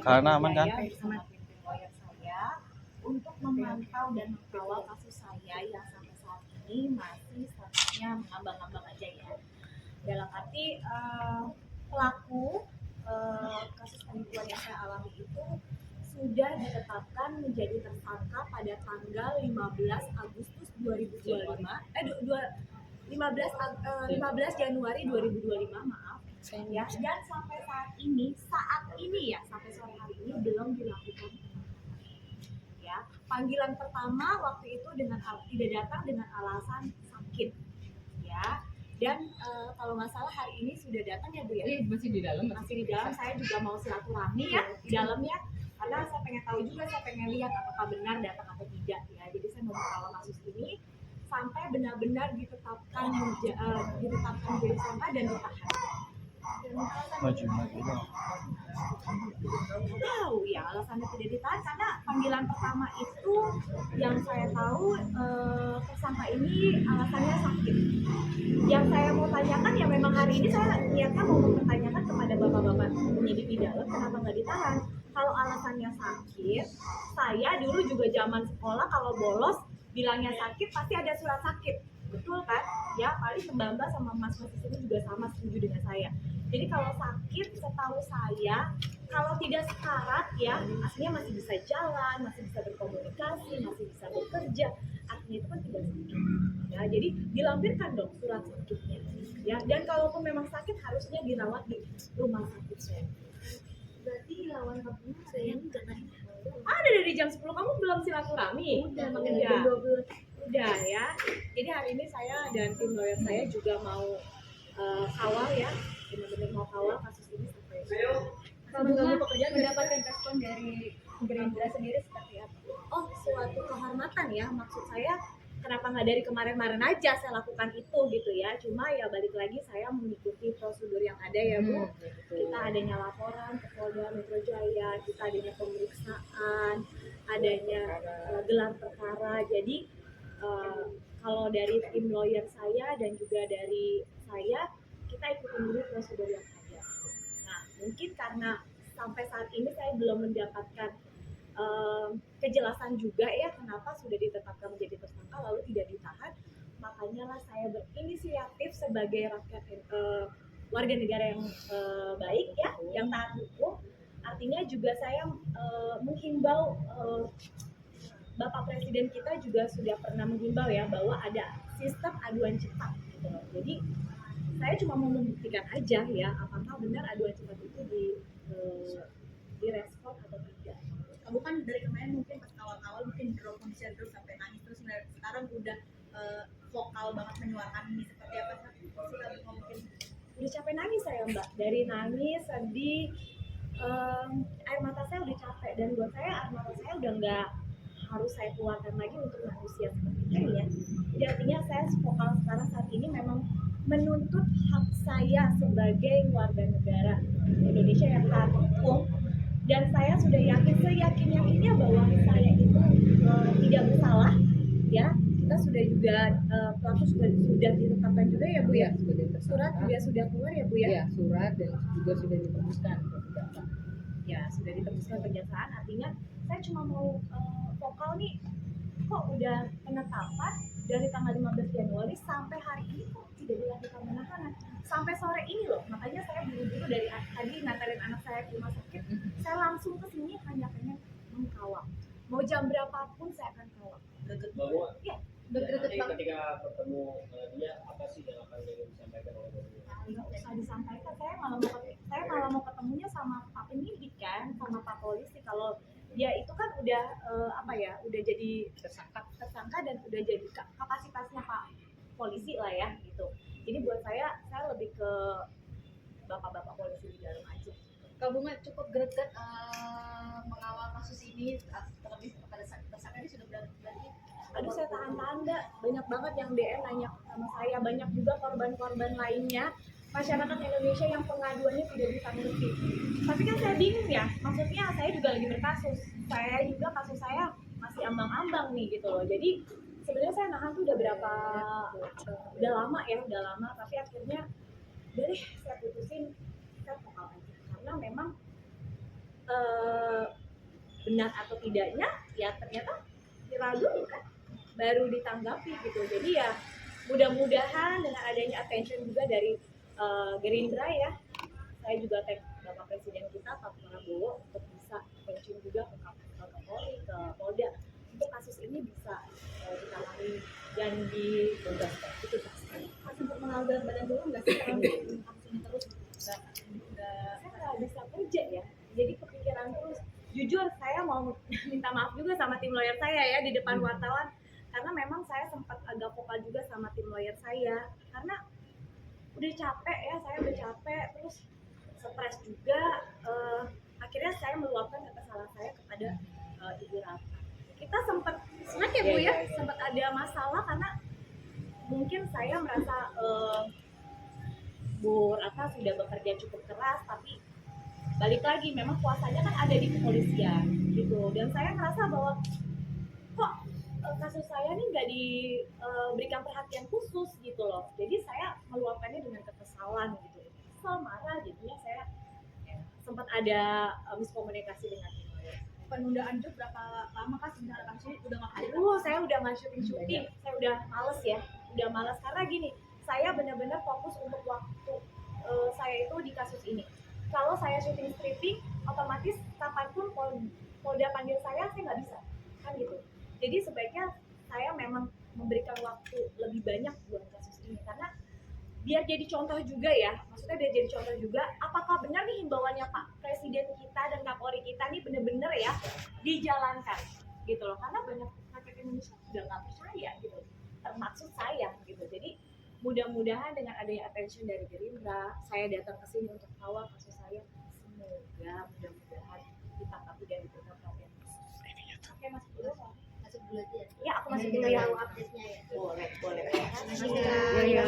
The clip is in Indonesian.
Karena aman kan? Bersama tim lawyer saya untuk memantau dan mengawal kasus saya yang sampai saat ini masih statusnya mengambang-ambang aja ya. Dalam arti pelaku kasus penipuan yang saya alami itu sudah ditetapkan menjadi tersangka pada tanggal 15 Agustus 2025 15 Januari 2025 maaf ya, dan sampai saat ini ya sampai sore hari ini belum dilakukan ya. Panggilan pertama waktu itu tidak datang dengan alasan sakit ya, dan kalau nggak salah hari ini sudah datang ya Bu ya? Masih di dalam. Saya juga mau silaturahmi ya di dalam ya, karena saya pengen tahu juga, saya pengen lihat apakah benar datang atau tidak ya. Jadi saya mau mengawal kasus ini sampai benar-benar ditetapkan menjadi tersangka dan ditahan. Maju. Tahu ya alasannya tidak ditahan karena panggilan pertama itu yang saya tahu tersangka ini alasannya sakit. Yang saya mau tanyakan ya memang hari ini saya niatnya mau mempertanyakan kepada bapak-bapak penyidik di dalam kenapa nggak ditahan. Kalau alasannya sakit, saya dulu juga zaman sekolah kalau bolos bilangnya sakit pasti ada surat sakit, betul kan? Ya paling Mbak sama Mas di sini juga sama setuju dengan saya. Jadi kalau sakit, setahu saya, kalau tidak sekarat ya, aslinya masih bisa jalan, masih bisa berkomunikasi, masih bisa bekerja, artinya itu kan tidak sakit. Ya, jadi dilampirkan dong surat sakitnya. Ya, dan kalaupun memang sakit harusnya dirawat di rumah sakit. Berarti lawan kamu saya enggak tadi. Ada dari jam 10 kamu belum silaturahmi? Udah. Udah ya. Jadi hari ini saya dan tim lawyer saya juga mau kawal ya, benar-benar mau kawal kasus ini sampai. Kalau kamu pekerjaan mendapatkan respon dari Gerindra sendiri seperti apa? Oh, suatu kehormatan ya, maksud saya kenapa nggak dari kemarin-kemarin aja saya lakukan itu gitu ya. Cuma ya balik lagi saya mengikuti prosedur yang ada ya Bu. Kita adanya laporan ke Polda Metro Jaya, kita adanya pemeriksaan, adanya gelar perkara. Jadi kalau dari tim lawyer saya dan juga dari saya, kita ikutin dulu prosedur yang ada. Nah, mungkin karena sampai saat ini saya belum mendapatkan kejelasan juga ya kenapa sudah ditetapkan menjadi tersangka lalu tidak ditahan, makanya lah saya berinisiatif sebagai rakyat warga negara yang baik ya, yang taat hukum. Artinya juga saya menghimbau Bapak Presiden kita juga sudah pernah menghimbau ya bahwa ada sistem aduan cepat gitu. Jadi saya cuma mau membuktikan aja ya apakah benar aduan cepat itu direspon atau tidak. Kamu kan dari kemarin mungkin pas awal-awal mungkin drop kondisi terus sampai nangis terus sekarang udah vokal banget menyuarakan ini seperti apa sih mungkin udah capek nangis saya Mbak, dari nangis sedih air mata saya udah capek, dan buat saya air mata saya udah nggak harus saya keluarkan lagi untuk manusia seperti ini ya. Jadi artinya saya vokal sekarang saat ini memang menuntut hak saya sebagai warga negara Indonesia yang taat hukum, dan saya sudah yakin seyakin-yakinnya bahwa saya itu tidak bersalah ya. Kita sudah juga pelaku sudah ditetapkan juga ya Bu ya, surat juga sudah keluar ya Bu ya. Ya, surat dan juga sudah ditembuskan ya, sudah ditembuskan kejaksaan. Artinya saya cuma mau vokal nih, kok udah penetapan dari tanggal 15 Januari sampai hari ini kok tidak dilakukan penahanan sampai sore ini loh. Makanya saya buru-buru dari tadi nganterin anak saya ke rumah sakit, saya langsung ke sini hanya pengen mengkawal. Mau jam berapapun saya akan kawal. Bahwa ya, ketika bertemu dia, apa sih yang akan disampaikan oleh dia? Nggak usah disampaikan, saya malah mau ketemunya sama Pak penyidik kan, sama Pak polisi. Kalau dia itu kan udah udah jadi tersangka dan udah jadi kapasitasnya Pak polisi lah ya gitu. Jadi buat saya lebih ke bapak-bapak polisi di dalam aja. Kak Bunga cukup greget mengawal kasus ini, terlebih kepada tersangka ini sudah berarti. Aduh, saya tahan-tahan Mbak, banyak banget yang DM nanya sama saya, banyak juga korban-korban lainnya, masyarakat Indonesia yang pengaduannya tidak ditanggapi. Tapi kan saya bingung ya, maksudnya saya juga lagi berkasus, saya juga kasus saya masih ambang-ambang nih gitu loh. Jadi sebenarnya saya nahan tuh udah lama, tapi akhirnya udah deh saya putusin, saya vokal aja. Karena memang eh, benar atau tidaknya ya ternyata viral dulu kan, baru ditanggapi gitu. Jadi ya mudah-mudahan dengan adanya attention juga dari Gerindra ya, saya juga tag Bapak Presiden kita Pak Prabowo untuk bisa attention juga ke Kapolri, ke Polda untuk kasus ini bisa ditangani dan dituntaskan. Itu pasti. Pas untuk mengenal berat badan dulu nggak sih kalau kasus ini terus nggak Saya nggak bisa kerja ya, jadi kepikiran terus. Jujur saya mau minta maaf juga sama tim lawyer saya ya di depan wartawan, karena memang saya sempat agak vokal juga sama tim lawyer saya karena udah capek ya, saya udah capek terus stres juga. Akhirnya saya meluapkan kekesalan saya kepada Ibu Ratna. Kita sempat snack ya Bu ya, sempat ada masalah karena mungkin saya merasa Bu Ratna sudah bekerja cukup keras, tapi balik lagi memang kuasanya kan ada di kepolisian gitu, dan saya merasa bahwa kok kasus saya nih nggak diberikan perhatian khusus gitu loh. Jadi saya meluapkannya dengan kekesalan gitu, kesel, marah, jadinya saya sempat ada miskomunikasi dengan tim lawyer. penundaan job berapa lama kah sebenarnya kasusnya udah nggak ada? Aduh, saya udah nggak syuting, saya udah males ya, udah males karena gini, saya benar-benar fokus untuk waktu saya itu di kasus ini. Kalau saya syuting stripping, otomatis kapanpun Polda panggil saya nggak bisa, kan gitu. Jadi sebaiknya saya memang memberikan waktu lebih banyak buat kasus ini, karena biar jadi contoh juga ya, maksudnya biar jadi contoh juga, apakah benar nih himbauannya Pak Presiden kita dan Kapolri kita nih benar-benar ya dijalankan gitu loh, karena banyak rakyat Indonesia sudah nggak percaya gitu, termaksud saya gitu. Jadi mudah-mudahan dengan adanya attention dari Gerindra, saya datang ke sini untuk kawal kasus saya, semoga mudah-mudahan ditangkapi dan diberikan perhatian. Oke, masuk dulu Pak. Masuk dulu aja. Ya, aku masuk dulu ya. Update-nya ya. Boleh. Terima kasih. Ya, ya.